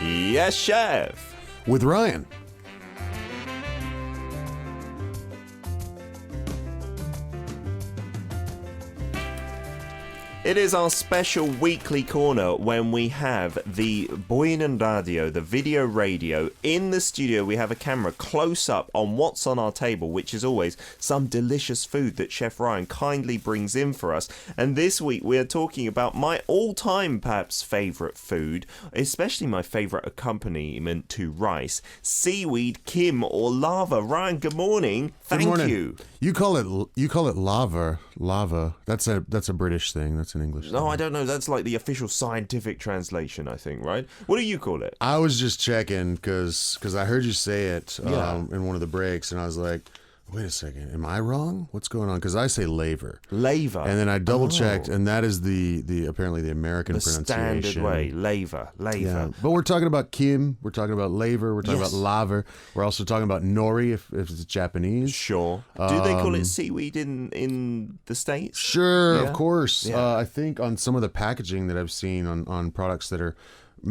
Yes, Chef. With Ryan. It is our special weekly corner when we have the Untitled Radio, the video radio, in the studio. We have a camera close up on what's on our table, which is always some delicious food that Chef Ryan kindly brings in for us. And this week we are talking about my all-time, perhaps, favourite food, especially my favourite accompaniment to rice, seaweed, kim, or lavor. Ryan, good morning. Thank you. You call it lavor. Lava. That's a British thing. That's an English thing. No, I don't know. That's like the official scientific translation, I think, right? What do you call it? I was just checking because I heard you say it in one of the breaks, and I was like, wait a second, am I wrong? What's going on? Because I say lavor. Lavor. And then I double checked, and that is the apparently the American pronunciation. The standard way. Lavor. Yeah. But we're talking about kim, we're talking about lavor, we're talking about laver. We're also talking about nori if it's Japanese. Sure. Do they call it seaweed in the States? Sure, of course. Yeah. I think on some of the packaging that I've seen on products that are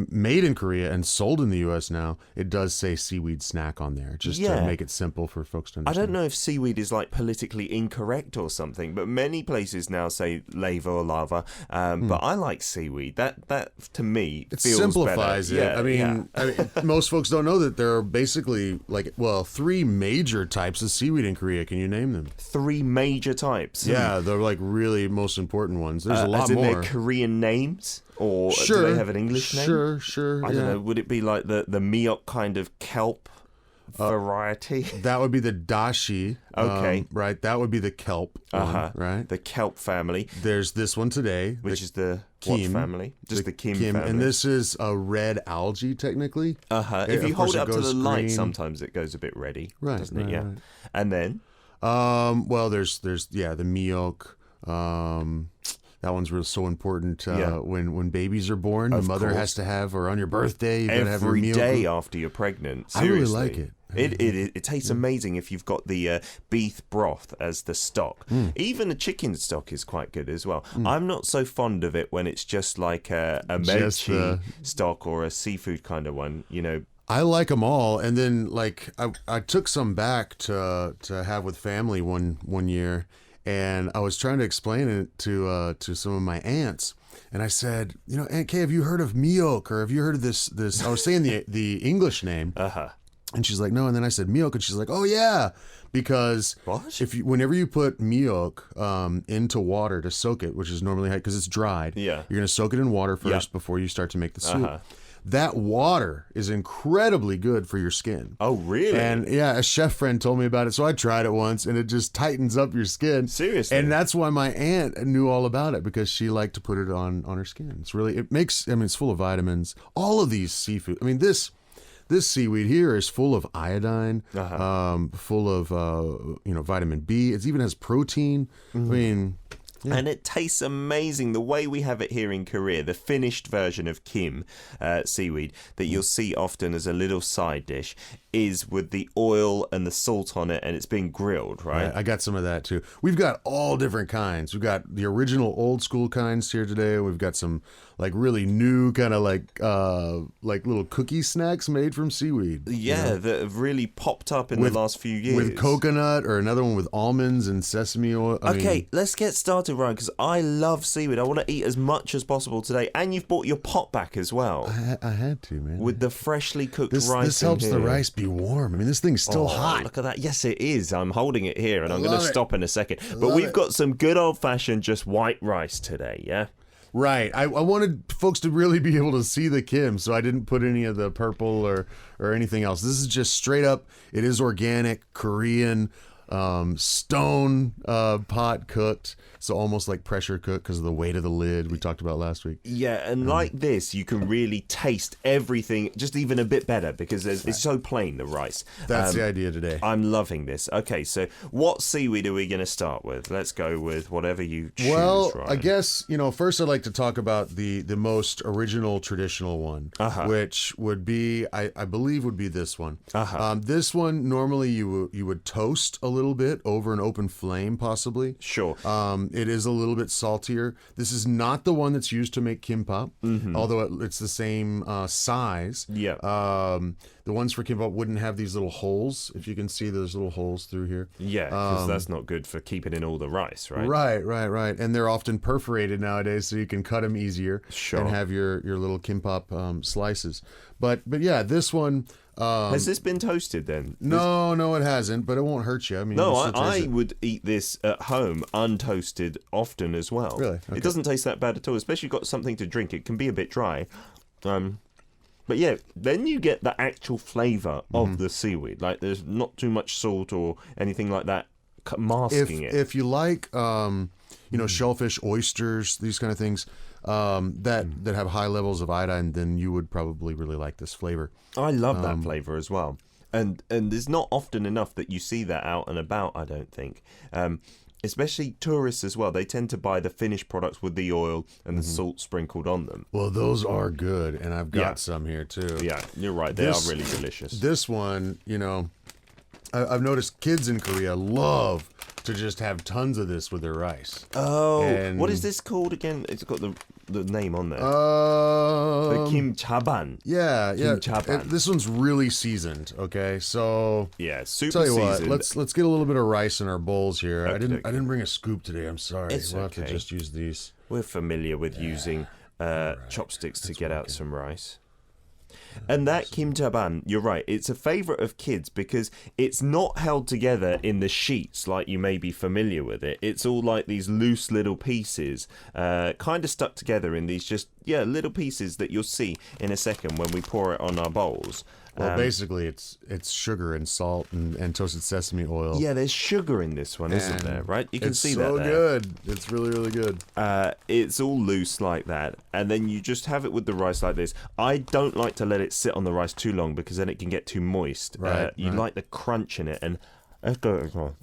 made in Korea and sold in the U.S. now, it does say seaweed snack on there, just to make it simple for folks to understand. I don't know if seaweed is like politically incorrect or something, but many places now say lavor or lava. But I like seaweed. That to me it feels simplifies better. it. Yeah, I mean, most folks don't know that there are basically three major types of seaweed in Korea. Can you name them? Three major types. Yeah, they're like really most important ones. There's a lot as in more. Their Korean names? Or do they have an English name? Sure. I don't know. Would it be like the miok kind of kelp variety? That would be the dashi. Okay. Right. That would be the kelp one, right? The kelp family. There's this one today. Which is the kim family? Just the kim family. And this is a red algae, technically. If you hold it up to the light, green. Sometimes it goes a bit reddy. Right. Doesn't it? Right, Yeah. right. And then? There's the miok. That one's so important when babies are born. The mother has to have, or on your birthday, you gotta have your meal. Every day after you're pregnant. Seriously. I really like it. It tastes amazing if you've got the beef broth as the stock. Even a chicken stock is quite good as well. I'm not so fond of it when it's just like a mochi stock or a seafood kind of one, you know. I like them all, and then I took some back to have with family one year. And I was trying to explain it to some of my aunts, and I said, Aunt Kay, have you heard of miok, or have you heard of this? I was saying the English name, and she's like, no. And then I said miok, and she's like, oh yeah, because whenever you put miok into water to soak it, which is normally because it's dried, you're gonna soak it in water first before you start to make the soup. That water is incredibly good for your skin. Oh, really? And yeah, a chef friend told me about it, so I tried it once, and it just tightens up your skin. Seriously? And that's why my aunt knew all about it, because she liked to put it on her skin. It's full of vitamins. All of these seafood, this seaweed here is full of iodine, full of vitamin B. It even has protein. Yeah. And it tastes amazing the way we have it here in Korea, the finished version of kim seaweed that you'll see often as a little side dish is with the oil and the salt on it, and it's been grilled, right? I got some of that too. We've got all different kinds. We've got the original old school kinds here today. We've got some really new kind of like little cookie snacks made from seaweed. Yeah, that have really popped up in the last few years. With coconut, or another one with almonds and sesame oil. Let's get started, Ryan, because I love seaweed. I want to eat as much as possible today. And you've brought your pot back as well. I had to, man. With the freshly cooked rice. This helps the rice be warm. This thing's still hot. Look at that. Yes, it is. I'm holding it here, and I'm going to stop in a second. But we've got some good old-fashioned just white rice today, yeah? Right. I wanted folks to really be able to see the kim, so I didn't put any of the purple or anything else. This is just straight up. It is organic, Korean, stone pot cooked, so almost like pressure cooked because of the weight of the lid we talked about last week. Yeah, and like this, you can really taste everything just even a bit better because it's so plain, the rice. That's the idea today. I'm loving this. Okay, so what seaweed are we going to start with? Let's go with whatever you choose, Well, Ryan. I guess, first I'd like to talk about the most original traditional one, which would be, I believe would be this one. This one, normally you would toast a little little bit over an open flame, possibly. Sure. It is a little bit saltier. This is not the one that's used to make kimbap, although it's the same size. Yeah. The ones for kimbap wouldn't have these little holes, if you can see those little holes through here. Yeah, because that's not good for keeping in all the rice, right? Right. And they're often perforated nowadays, so you can cut them easier and have your little kimbap slices. But yeah, this one... Has this been toasted then? No, it hasn't, but it won't hurt you. I mean, no, I would eat this at home untoasted often as well. Really? Okay. It doesn't taste that bad at all, especially if you've got something to drink. It can be a bit dry. But yeah, then you get the actual flavour of the seaweed. Like there's not too much salt or anything like that masking it. If you like, shellfish, oysters, these kind of things that have high levels of iodine, then you would probably really like this flavor. I love that flavour as well. And there's not often enough that you see that out and about, I don't think. Especially tourists as well. They tend to buy the finished products with the oil and the salt sprinkled on them. Well, those are good, and I've got some here too. Yeah, you're right. They are really delicious. This one, I've noticed kids in Korea love to just have tons of this with their rice. Oh, what is this called again? It's got the name on there. The kimchaban. Yeah. Kimchaban. This one's really seasoned. Okay, so yeah, super tell you seasoned. what, let's get a little bit of rice in our bowls here. I didn't bring a scoop today. I'm sorry. We'll have to just use these. We're familiar with using chopsticks to get out some rice. And that kimchaban, you're right, it's a favourite of kids because it's not held together in the sheets like you may be familiar with it. It's all like these loose little pieces, kind of stuck together in these little pieces that you'll see in a second when we pour it on our bowls. Well, basically, it's sugar and salt and toasted sesame oil. Yeah, there's sugar in this one, isn't there? Right? You can see that there. It's so good. It's really, really good. It's all loose like that, and then you just have it with the rice like this. I don't like to let it sit on the rice too long because then it can get too moist. You like the crunch in it, and let's go.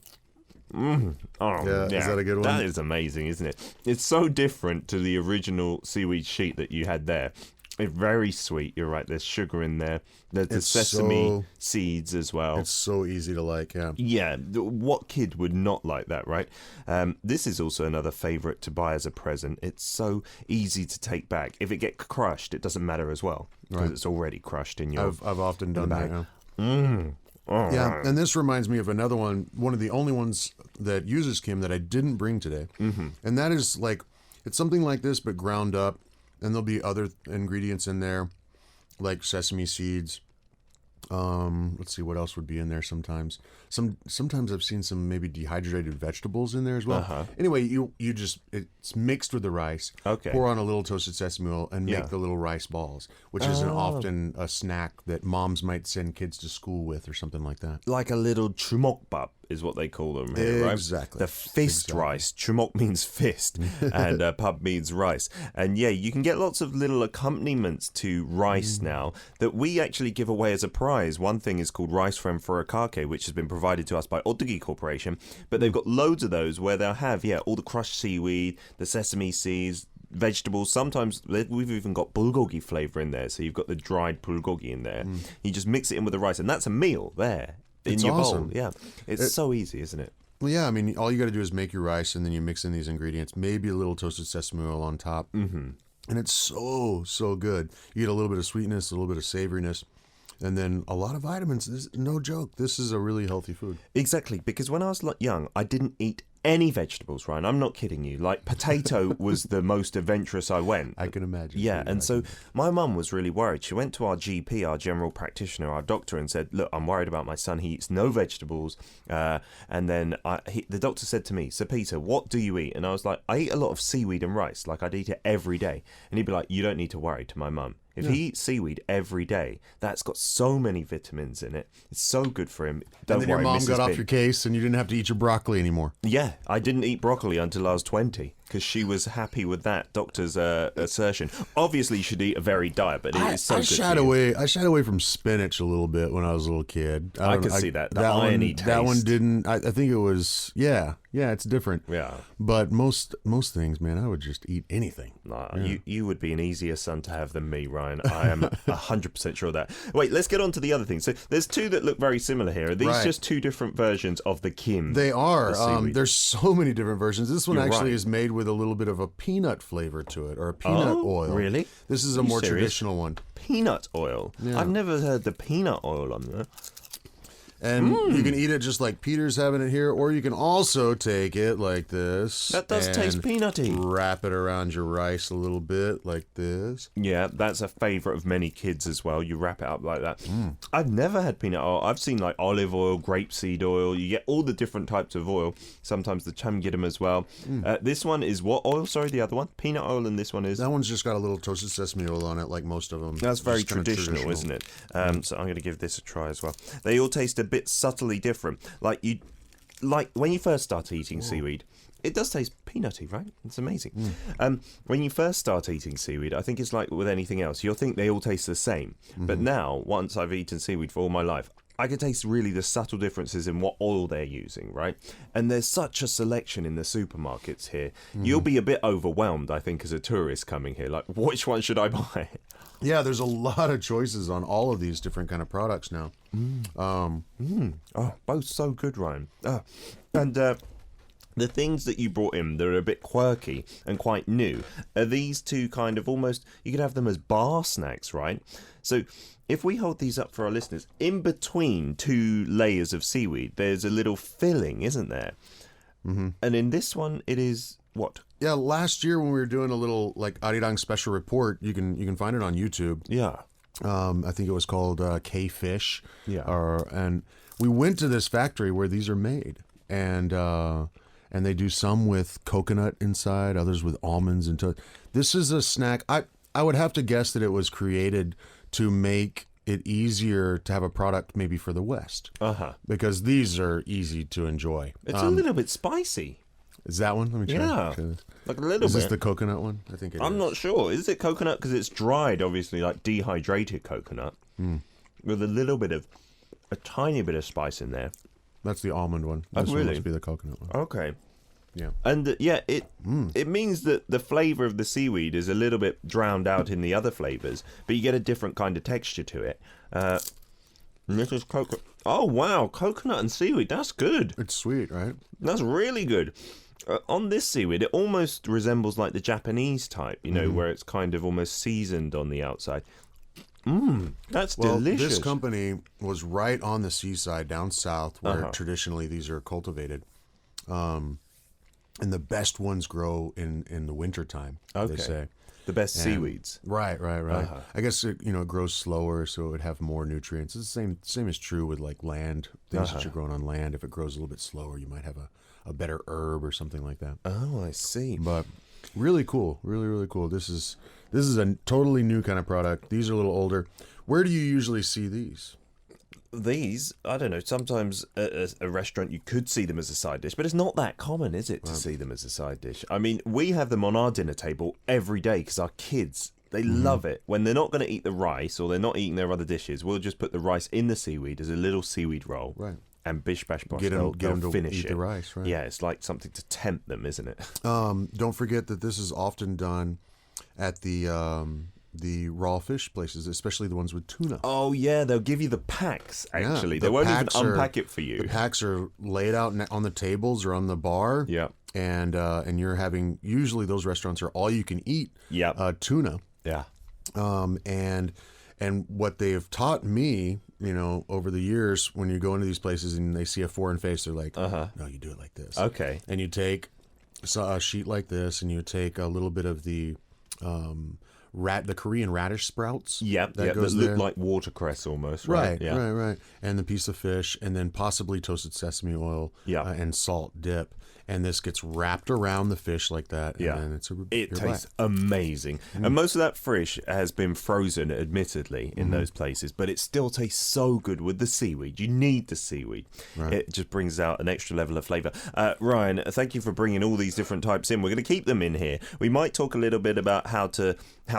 Oh, yeah. Is that a good one? That is amazing, isn't it? It's so different to the original seaweed sheet that you had there. It's very sweet. You're right. There's sugar in there. There's the sesame seeds as well. It's so easy to like, yeah. Yeah. What kid would not like that, right? This is also another favourite to buy as a present. It's so easy to take back. If it gets crushed, it doesn't matter as well because it's already crushed in your. I've often done that. Oh, yeah, and this reminds me of another one of the only ones that uses kim that I didn't bring today. And that is it's something like this but ground up. And there'll be other ingredients in there, like sesame seeds. Let's see what else would be in there sometimes. Sometimes I've seen some maybe dehydrated vegetables in there as well. Anyway, it's mixed with the rice. Okay. Pour on a little toasted sesame oil and make the little rice balls, which is often a snack that moms might send kids to school with or something like that. Like a little chumokbap is what they call them here, right? Exactly. The fist rice. Chumok means fist, and pap means rice. And yeah, you can get lots of little accompaniments to rice now that we actually give away as a prize. One thing is called Rice Friend Furakake, which has been provided to us by Otogi Corporation, but they've got loads of those where they'll have, all the crushed seaweed, the sesame seeds, vegetables. Sometimes we've even got bulgogi flavour in there, so you've got the dried bulgogi in there. You just mix it in with the rice, and that's a meal there. It's your awesome. bowl. Yeah, it's so easy, isn't it? Well, yeah, I mean, all you got to do is make your rice, and then you mix in these ingredients, maybe a little toasted sesame oil on top, and it's so good. You get a little bit of sweetness, a little bit of savoriness, and then a lot of vitamins. No joke, this is a really healthy food. Exactly, because when I was young, I didn't eat any vegetables, Ryan. I'm not kidding you. Like, potato was the most adventurous I went. I can imagine. Yeah, and so my mum was really worried. She went to our GP, our general practitioner, our doctor, and said, look, I'm worried about my son. He eats no vegetables. And then the doctor said to me, so Peter, what do you eat? And I was like, I eat a lot of seaweed and rice. Like, I'd eat it every day. And he'd be like, you don't need to worry, to my mum. If he eats seaweed every day, that's got so many vitamins in it. It's so good for him. Don't and then worry, your mom Mrs. got off Bint. your case and you didn't have to eat your broccoli anymore. Yeah, I didn't eat broccoli until I was 20. because she was happy with that doctor's assertion. Obviously, you should eat a varied diet, but it is so I good shied for you. away. I shied away from spinach a little bit when I was a little kid. I can see that. The that irony one, taste. That one didn't. I think it was. Yeah, it's different. Yeah. But most things, man, I would just eat anything. Nah, you would be an easier son to have than me, Ryan. I am 100% sure of that. Wait, let's get on to the other thing. So there's two that look very similar here. Are these just two different versions of the Kim? They are. seaweed? There's so many different versions. This one You're actually right. is made with a little bit of a peanut flavor to it, or a peanut oil. Really? This is a Are you more serious? traditional one. Peanut oil. Yeah. I've never heard the peanut oil on there. And you can eat it just like Peter's having it here, or you can also take it like this. That does taste and peanutty. Wrap it around your rice a little bit like this. Yeah, that's a favourite of many kids as well. You wrap it up like that. I've never had peanut oil. I've seen like olive oil, grapeseed oil. You get all the different types of oil. Sometimes the chamgidam as well. This one is what oil? Sorry, the other one? Peanut oil, and this one is... That one's just got a little toasted sesame oil on it, like most of them. That's very Just kinda traditional, isn't it? So I'm going to give this a try as well. They all taste a bit subtly different. Like when you first start eating seaweed, it does taste peanutty, right? It's amazing. When you first start eating seaweed, I think it's like with anything else. You'll think they all taste the same. But now, once I've eaten seaweed for all my life, I can taste really the subtle differences in what oil they're using, right? And there's such a selection in the supermarkets here. You'll be a bit overwhelmed, I think, as a tourist coming here. Like, which one should I buy? Yeah, there's a lot of choices on all of these different kind of products now. Oh, both so good, Ryan. And the things that you brought in that are a bit quirky and quite new are these two kind of almost, you could have them as bar snacks, right? So if we hold these up for our listeners, in between two layers of seaweed, there's a little filling, isn't there? And in this one, it is what? Yeah, last year when we were doing a little like Arirang special report, you can find it on YouTube. Yeah. I think it was called K-Fish. Yeah. And we went to this factory where these are made, and they do some with coconut inside, others with almonds and This is a snack. I would have to guess that it was created to make it easier to have a product maybe for the West. Because these are easy to enjoy. It's a little bit spicy. Is that one? Let me try. Yeah. Try this. Like a little Is bit. this the coconut one? I think it is. I'm not sure. Is it coconut? Because it's dried, obviously, like dehydrated coconut. With a tiny bit of spice in there. That's the almond one. Oh, This one really? must be the coconut one. Okay. Yeah. And it means that the flavour of the seaweed is a little bit drowned out in the other flavours, but you get a different kind of texture to it. And this is coconut. Oh, wow. Coconut and seaweed. That's good. It's sweet, right? That's really good. On this seaweed, it almost resembles like the Japanese type, you know, where it's kind of almost seasoned on the outside. That's delicious. This company was right on the seaside down south where traditionally these are cultivated. And the best ones grow in the wintertime, they say. The best seaweeds. Right. I guess it grows slower, so it would have more nutrients. It's the same is true with like land, things that you're growing on land. If it grows a little bit slower, you might have a better herb or something like that. Oh, I see. But really cool, really cool. This is a totally new kind of product. These are a little older. Where do you usually see these? These, I don't know, sometimes at a restaurant you could see them as a side dish, but it's not that common, is it, to see them as a side dish? I mean, we have them on our dinner table every day because our kids, they love it. When they're not going to eat the rice or they're not eating their other dishes, we'll just put the rice in the seaweed as a little seaweed roll. Right. And bish bash bosh, Get them to finish eat it. the rice, right? Yeah, it's like something to tempt them, isn't it? Don't forget that this is often done at the raw fish places, especially the ones with tuna. Oh, yeah, they'll give you the packs, actually. Yeah, they won't even unpack it for you. The packs are laid out on the tables or on the bar. Yeah. And you're having, usually those restaurants are all you can eat tuna. Yeah. And what they've taught me, over the years, when you go into these places and they see a foreign face, they're like, no, you do it like this. Okay. And you take a sheet like this and you take a little bit of the the Korean radish sprouts. Yep, that goes look there. like watercress almost, right? Right. And the piece of fish, and then possibly toasted sesame oil and salt dip. And this gets wrapped around the fish like that, and then it tastes amazing. And most of that fish has been frozen, admittedly, in those places, but it still tastes so good with the seaweed. You need the seaweed. Right. It just brings out an extra level of flavour. Ryan, thank you for bringing all these different types in. We're going to keep them in here. We might talk a little bit about how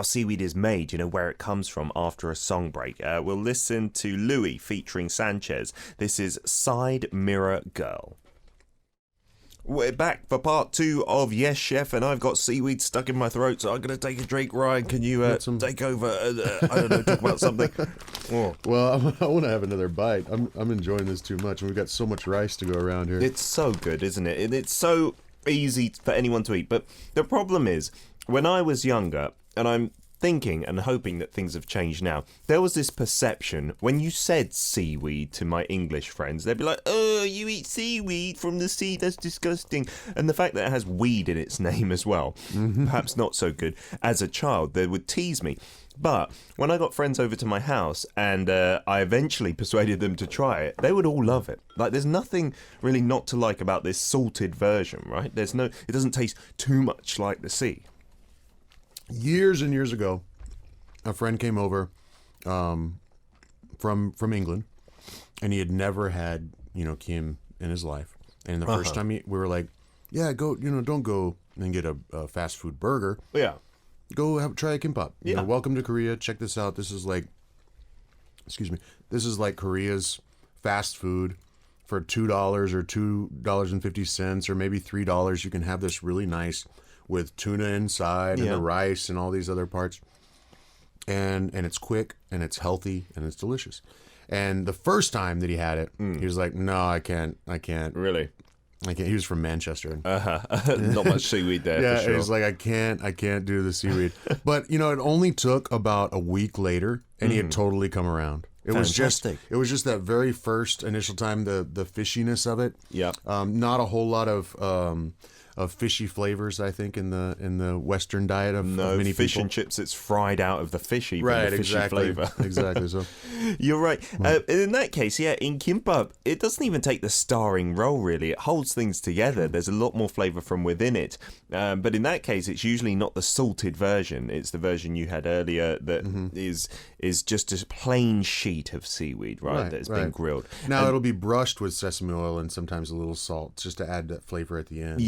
seaweed is made, where it comes from after a song break. We'll listen to Louis featuring Sanchez. This is Side Mirror Girl. We're back for part 2 of Yes Chef, and I've got seaweed stuck in my throat, so I'm going to take a drink. Ryan, can you take over? I don't know, talk about something. Oh. Well, I want to have another bite. I'm enjoying this too much, and we've got so much rice to go around here. It's so good, isn't it? It's so easy for anyone to eat. But the problem is, when I was younger, and I'm thinking and hoping that things have changed now, there was this perception when you said seaweed to my English friends, they'd be like, oh, you eat seaweed from the sea, that's disgusting. And the fact that it has weed in its name as well, perhaps not so good. As a child, they would tease me. But when I got friends over to my house and I eventually persuaded them to try it, they would all love it. Like, there's nothing really not to like about this salted version, right? It doesn't taste too much like the sea. Years and years ago, a friend came over from England, and he had never had Kim in his life. And the first time we were like, yeah, go, don't go and get a fast food burger. Yeah, go try a Gimbap. Welcome to Korea. Check this out. This is like, this is like Korea's fast food. For $2 or $2.50 or maybe $3, you can have this really nice with tuna inside and the rice and all these other parts. And it's quick and it's healthy and it's delicious. And the first time that he had it, he was like, no, I can't. Really? I can't. He was from Manchester. Not much seaweed there. Yeah, for sure. He was like, I can't do the seaweed. But it only took about a week later, and he had totally come around. It was just that very first initial time, the fishiness of it. Yeah. Not a whole lot of fishy flavors, I think, in the Western diet of many fish people. and chips. It's fried out of the fish, even right? the fishy Exactly. flavor. Exactly. So you're right. In that case, in Gimbap, it doesn't even take the starring role. Really, it holds things together. There's a lot more flavor from within it. But in that case, it's usually not the salted version. It's the version you had earlier that is just a plain sheet of seaweed, right? That's been grilled. Now it'll be brushed with sesame oil and sometimes a little salt, just to add that flavor at the end.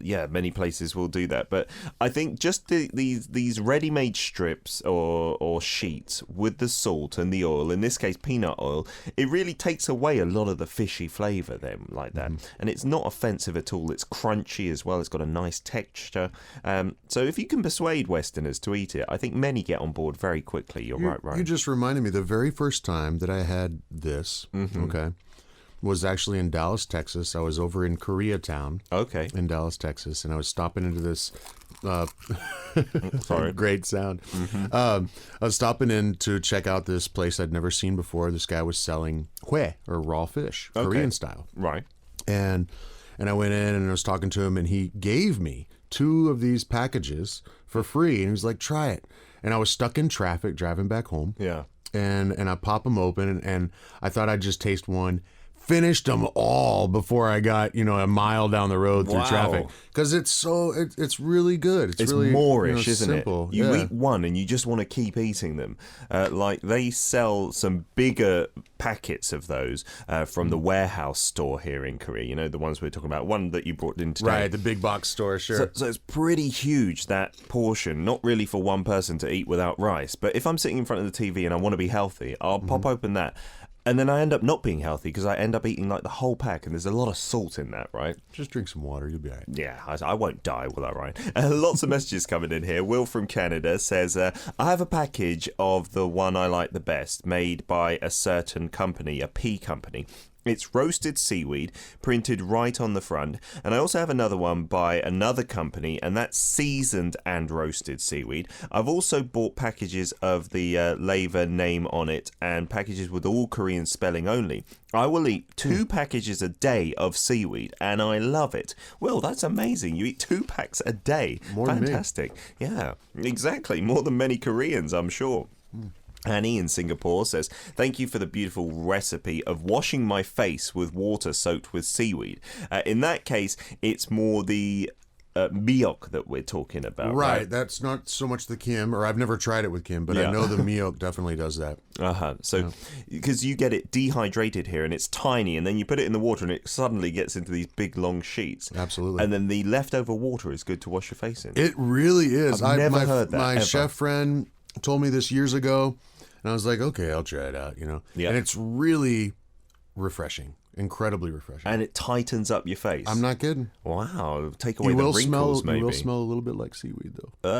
Yeah, many places will do that. But I think just these ready-made strips or sheets with the salt and the oil, in this case peanut oil, it really takes away a lot of the fishy flavour then, like that. And it's not offensive at all. It's crunchy as well. It's got a nice texture. So if you can persuade Westerners to eat it, I think many get on board very quickly. You're right. You just reminded me, the very first time that I had this, was actually in Dallas, Texas. I was over in Koreatown. Okay. In Dallas, Texas, and I was stopping into this sorry, great sound. I was stopping in to check out this place I'd never seen before. This guy was selling hue, or raw fish, Korean style. Right. And I went in and I was talking to him, and he gave me 2 of these packages for free, and he was like, try it. And I was stuck in traffic driving back home. Yeah. And I pop them open, and I thought I'd just taste one. Finished them all before I got a mile down the road through traffic, because it's really good. It's really Moorish, isn't simple. it? You eat one and you just want to keep eating them. Like they sell some bigger packets of those from the warehouse store here in Korea. The ones we're talking about. One that you brought in today, right? The big box store, sure. So it's pretty huge, that portion. Not really for one person to eat without rice. But if I'm sitting in front of the TV and I want to be healthy, I'll pop open that. And then I end up not being healthy because I end up eating like the whole pack, and there's a lot of salt in that, right? Just drink some water, you'll be all right. Yeah, I won't die, will I, Ryan? Lots of messages coming in here. Will from Canada says, I have a package of the one I like the best, made by a certain company, a pea company. It's roasted seaweed, printed right on the front. And I also have another one by another company, and that's seasoned and roasted seaweed. I've also bought packages of the lavor name on it and packages with all Korean spelling only. I will eat 2 packages a day of seaweed, and I love it. Well, that's amazing. You eat 2 packs a day. More Fantastic. Than me. Yeah, exactly. More than many Koreans, I'm sure. Annie in Singapore says, thank you for the beautiful recipe of washing my face with water soaked with seaweed. In that case, it's more the miok that we're talking about. Right. That's not so much the Kim, or I've never tried it with Kim, but I know the miok definitely does that. So, because you get it dehydrated here and it's tiny, and then you put it in the water and it suddenly gets into these big long sheets. Absolutely. And then the leftover water is good to wash your face in. It really is. I've never heard that. My ever. chef friend told me this years ago, and I was like, okay, I'll try it out, Yeah. And it's really refreshing. Incredibly refreshing. And it tightens up your face. I'm not kidding. Wow. Take away the wrinkles, maybe. You will smell a little bit like seaweed, though.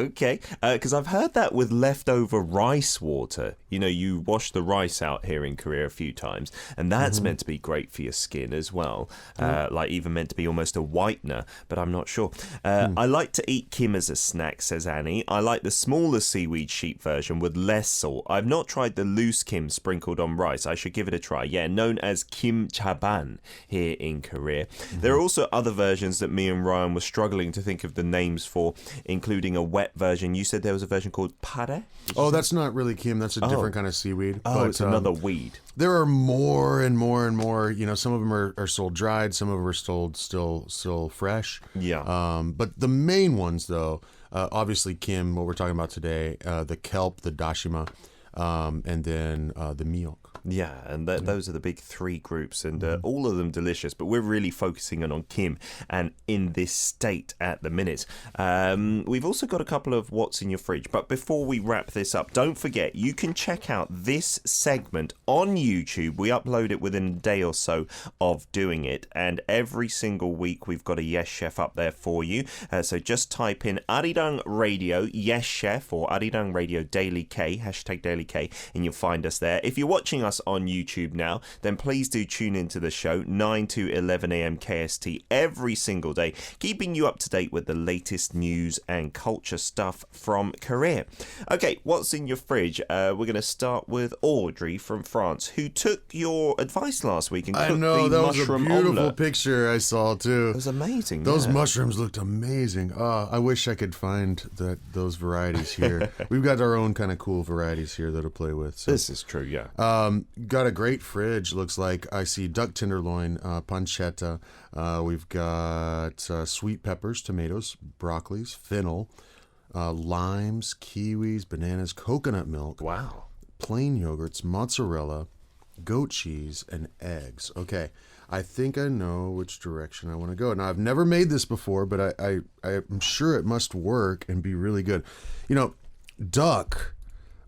Okay. Because I've heard that with leftover rice water. You wash the rice out here in Korea a few times, and that's meant to be great for your skin as well. Like even meant to be almost a whitener, but I'm not sure. I like to eat Kim as a snack, says Annie. I like the smaller seaweed sheet version with less salt. I've not tried the loose Kim sprinkled on rice. I should give it a try. Yeah, known as Kim Chaban here in Korea. There are also other versions that me and Ryan were struggling to think of the names for, including a wet version. You said there was a version called pare? Oh, that's not really Kim. That's a different kind of seaweed. Oh, but, it's another weed. There are more and more and more. Some of them are sold dried. Some of them are sold still fresh. Yeah. But the main ones, though, obviously Kim, what we're talking about today, the kelp, the dashima, and then the miok. Yeah, and those are the big 3 groups, and all of them delicious, but we're really focusing on Kim and in this state at the minute. We've also got a couple of what's in your fridge, but before we wrap this up, don't forget, you can check out this segment on YouTube. We upload it within a day or so of doing it, and every single week we've got a Yes Chef up there for you. So just type in Arirang Radio Yes Chef or Arirang Radio Daily K, hashtag Daily K, and you'll find us there. If you're watching us on YouTube now, then please do tune into the show 9 to 11 a.m. KST every single day, keeping you up to date with the latest news and culture stuff from Korea. Okay, what's in your fridge? We're going to start with Audrey from France, who took your advice last week and cooked the mushroom was a beautiful omelette. picture I saw too. It was amazing. Those mushrooms looked amazing. I wish I could find those varieties here. We've got our own kind of cool varieties here that'll play with. So. This is true, yeah. Got a great fridge. Looks like I see duck tenderloin, pancetta. We've got sweet peppers, tomatoes, broccolis, fennel, limes, kiwis, bananas, coconut milk. Wow. Plain yogurts, mozzarella, goat cheese, and eggs. Okay, I think I know which direction I want to go. Now, I've never made this before, but I'm sure it must work and be really good. Duck,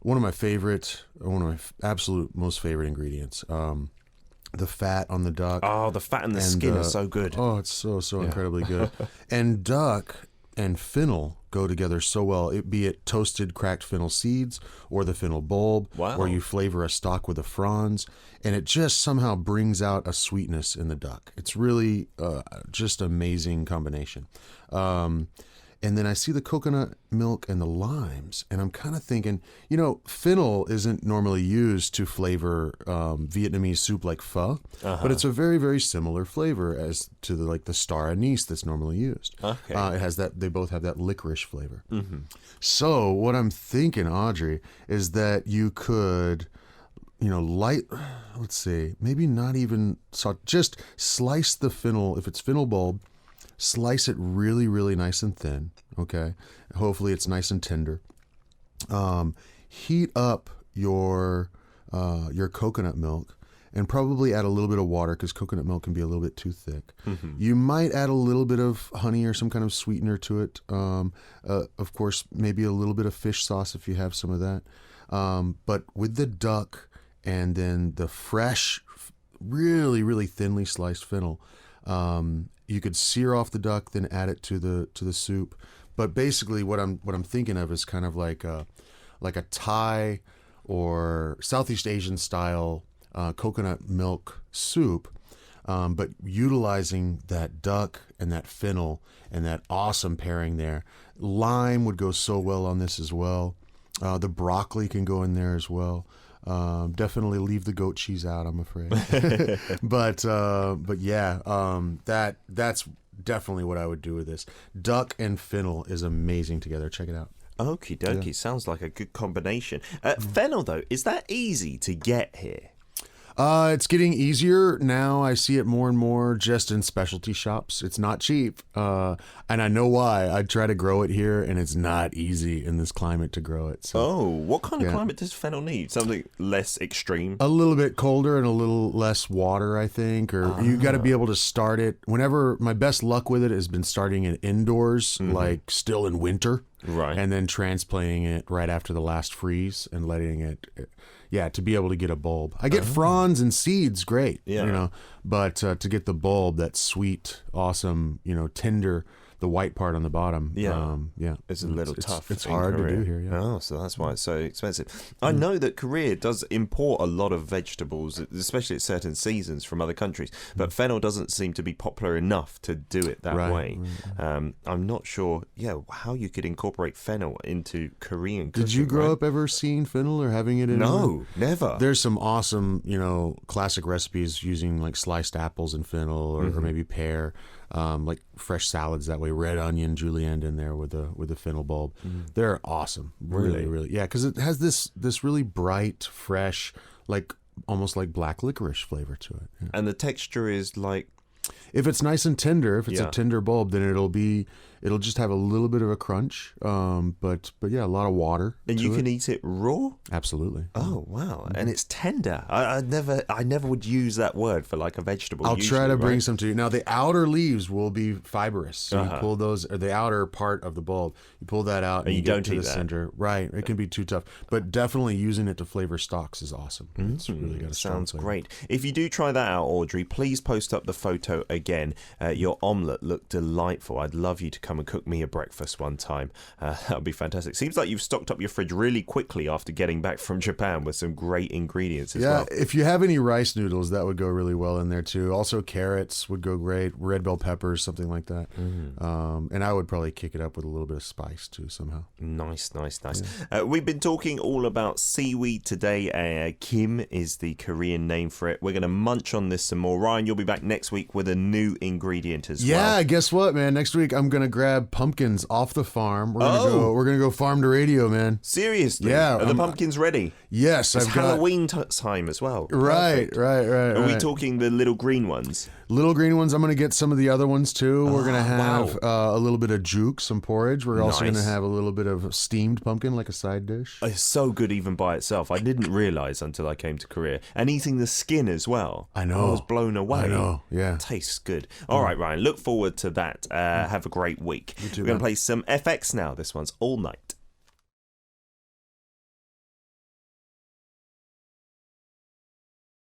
one of my absolute most favorite ingredients. The fat on the duck. Oh, the fat and the skin are so good. Oh, it's so incredibly good. And duck and fennel go together so well, be it toasted cracked fennel seeds or the fennel bulb, or you flavor a stock with a fronds, and it just somehow brings out a sweetness in the duck. It's really just amazing combination. And then I see the coconut milk and the limes, and I'm kind of thinking, fennel isn't normally used to flavor Vietnamese soup like pho, but it's a very, very similar flavor as to the star anise that's normally used. Okay. It has that. They both have that licorice flavor. Mm-hmm. So what I'm thinking, Audrey, is that you could, let's see, maybe not even just slice the fennel if it's fennel bulb. Slice it really, really nice and thin, okay? Hopefully it's nice and tender. Heat up your coconut milk and probably add a little bit of water because coconut milk can be a little bit too thick. Mm-hmm. You might add a little bit of honey or some kind of sweetener to it. Of course, maybe a little bit of fish sauce if you have some of that. But with the duck and then the fresh, really, really thinly sliced fennel, you could sear off the duck, then add it to the soup. But basically, what I'm thinking of is kind of like a Thai or Southeast Asian style coconut milk soup. But utilizing that duck and that fennel and that awesome pairing there. Lime would go so well on this as well. The broccoli can go in there as well. Definitely leave the goat cheese out, I'm afraid. but yeah, that's definitely what I would do with this. Duck and fennel is amazing together. Check it out. Okie dokie. Sounds like a good combination. Fennel, though, is that easy to get here? It's getting easier now. I see it more and more just in specialty shops. It's not cheap, and I know why. I try to grow it here, and it's not easy in this climate to grow it. So, what kind of climate does fennel need? Something less extreme? A little bit colder and a little less water, I think. Or you got to be able to start it. Whenever my best luck with it has been starting it indoors, like still in winter, right, and then transplanting it right after the last freeze and letting it. Yeah, to be able to get a bulb. I get fronds and seeds, great. Yeah. But to get the bulb, that sweet, awesome, tender, the white part on the bottom. It's a little tough. It's hard to do here. Yeah. Oh, so that's why it's so expensive. I know that Korea does import a lot of vegetables, especially at certain seasons from other countries, but fennel doesn't seem to be popular enough to do it that way. Right. I'm not sure, how you could incorporate fennel into Korean cooking. Did you grow up ever seeing fennel or having it in? No, never. There's some awesome, classic recipes using like sliced apples and fennel or maybe pear. Like fresh salads that way, red onion, julienne in there with the fennel bulb. They're awesome, really, yeah, because it has this really bright, fresh, like almost like black licorice flavor to it. Yeah. And the texture is like, if it's nice and tender, if it's a tender bulb, then it'll just have a little bit of a crunch. But yeah, a lot of water. And you can eat it raw? Absolutely. Oh wow! And it's tender. I never would use that word for like a vegetable. I'll try to bring some to you. Now the outer leaves will be fibrous. So you pull those, or the outer part of the bulb, you pull that out and you don't get to the center. Right. It can be too tough. But definitely using it to flavor stocks is awesome. It's really got a strong Sounds flavor. great. If you do try that out, Audrey, please post up the photo again. Your omelette looked delightful. I'd love you to come and cook me a breakfast one time. That would be fantastic. Seems like you've stocked up your fridge really quickly after getting back from Japan with some great ingredients as well. Yeah, if you have any rice noodles, that would go really well in there too. Also, carrots would go great. Red bell peppers, something like that. And I would probably kick it up with a little bit of spice too somehow. Nice. Yeah. We've been talking all about seaweed today. Kim is the Korean name for it. We're going to munch on this some more. Ryan, you'll be back next week with a new ingredient as well. Yeah, guess what, man? Next week I'm gonna grab pumpkins off the farm. We're gonna go farm to radio, man. Seriously? Yeah. Are the pumpkins ready? Yes, it's Halloween time as well. Right. Are we talking the little green ones? Little green ones. I'm gonna get some of the other ones too. We're gonna have a little bit of juke, some porridge. We're also gonna have a little bit of steamed pumpkin, like a side dish. It's so good even by itself. I didn't realize until I came to Korea. And eating the skin as well. I know. I was blown away. I know. Yeah. It tastes good. All right, Ryan. Look forward to that. Have a great week. You too, We're going to play some FX now. This one's All Night.